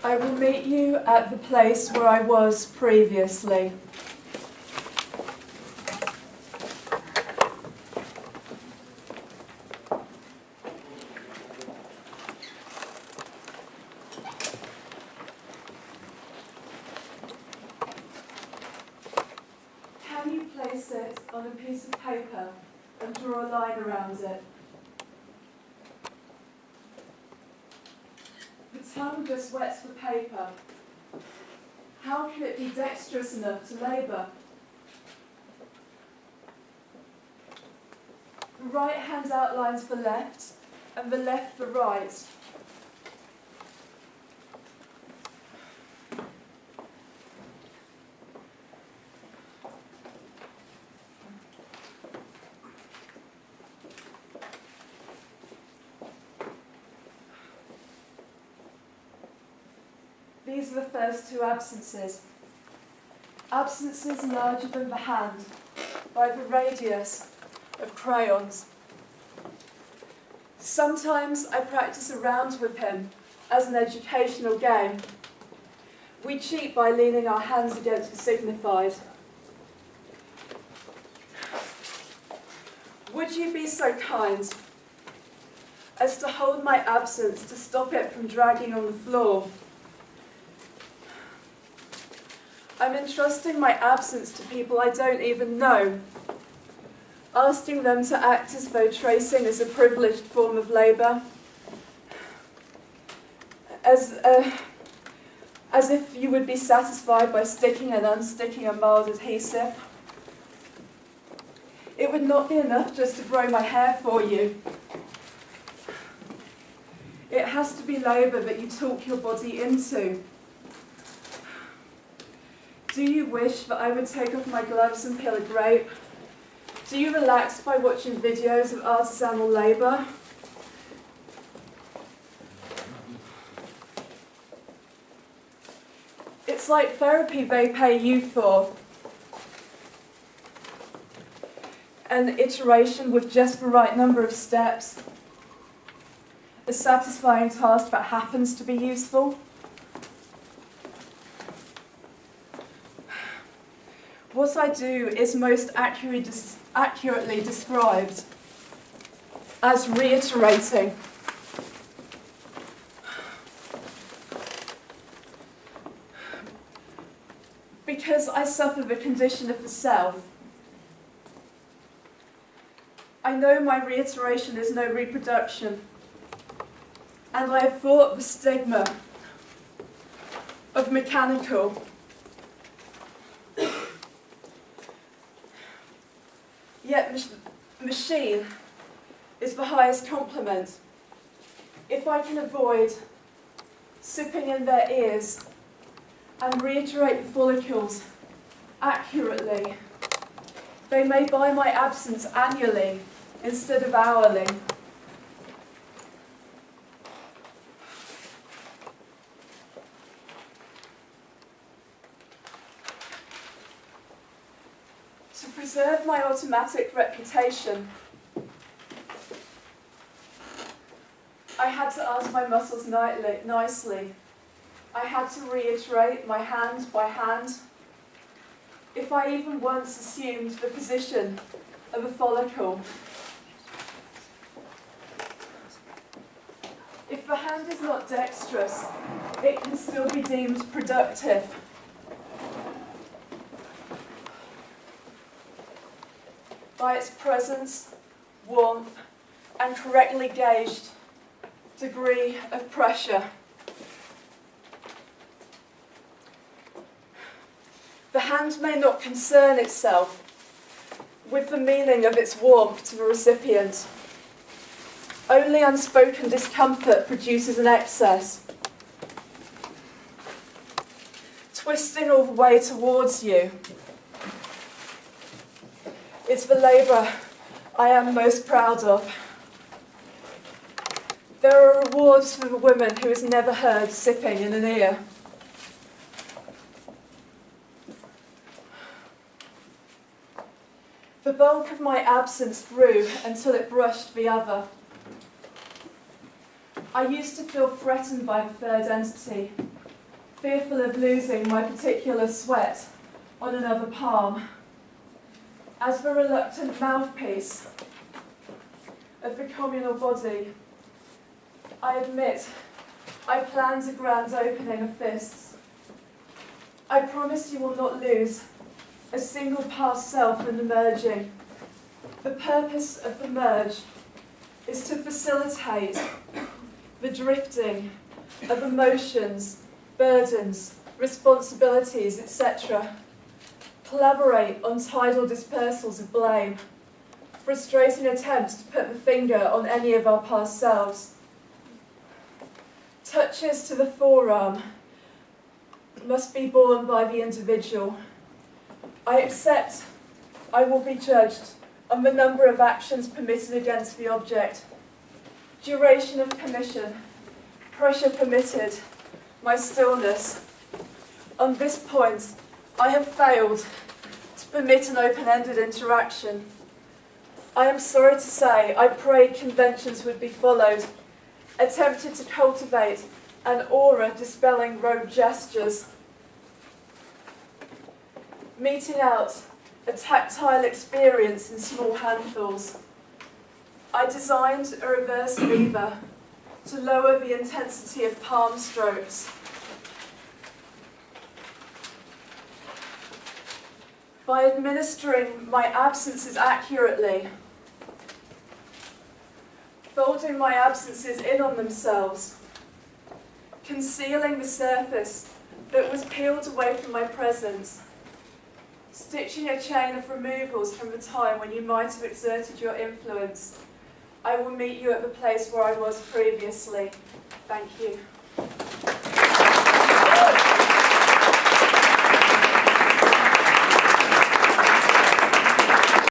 I will meet you at the place where I was previously. Can you place it on a piece of paper and draw a line around it? The tongue just wets the paper. How can it be dexterous enough to labour? The right hand outlines the left, and the left the right. These are the first two absences. Absences larger than the hand, by the radius of crayons. Sometimes I practice a round with him as an educational game. We cheat by leaning our hands against the signified. Would you be so kind as to hold my absence to stop it from dragging on the floor? I'm entrusting my absence to people I don't even know, asking them to act as though tracing is a privileged form of labour, as if you would be satisfied by sticking and unsticking a mild adhesive. It would not be enough just to grow my hair for you. It has to be labour that you talk your body into. Do you wish that I would take off my gloves and peel a grape? Do you relax by watching videos of artisanal labour? It's like therapy they pay you for. An iteration with just the right number of steps. A satisfying task that happens to be useful. What I do is most accurately described as reiterating. Because I suffer the condition of the self, I know my reiteration is no reproduction, and I have fought the stigma of mechanical. Yet machine is the highest compliment. If I can avoid sipping in their ears and reiterate the follicles accurately, they may buy my absence annually instead of hourly. To preserve my automatic reputation, I had to ask my muscles nicely. I had to reiterate my hand by hand. If I even once assumed the position of a follicle. If the hand is not dexterous, it can still be deemed productive. By its presence, warmth, and correctly gauged degree of pressure. The hand may not concern itself with the meaning of its warmth to the recipient. Only unspoken discomfort produces an excess. Twisting all the way towards you. It's the labour I am most proud of. There are rewards for the woman who is never heard sipping in an ear. The bulk of my absence grew until it brushed the other. I used to feel threatened by the third entity, fearful of losing my particular sweat on another palm. As the reluctant mouthpiece of the communal body, I admit I planned a grand opening of fists. I promise you will not lose a single past self in the merging. The purpose of the merge is to facilitate the drifting of emotions, burdens, responsibilities, etc. Collaborate on tidal dispersals of blame, frustrating attempts to put the finger on any of our past selves. Touches to the forearm must be borne by the individual. I accept I will be judged on the number of actions permitted against the object, duration of permission, pressure permitted, my stillness. On this point, I have failed to permit an open-ended interaction. I am sorry to say I prayed conventions would be followed, attempted to cultivate an aura dispelling rogue gestures, meting out a tactile experience in small handfuls. I designed a reverse lever to lower the intensity of palm strokes. By administering my absences accurately, folding my absences in on themselves, concealing the surface that was peeled away from my presence, stitching a chain of removals from the time when you might have exerted your influence, I will meet you at the place where I was previously. Thank you.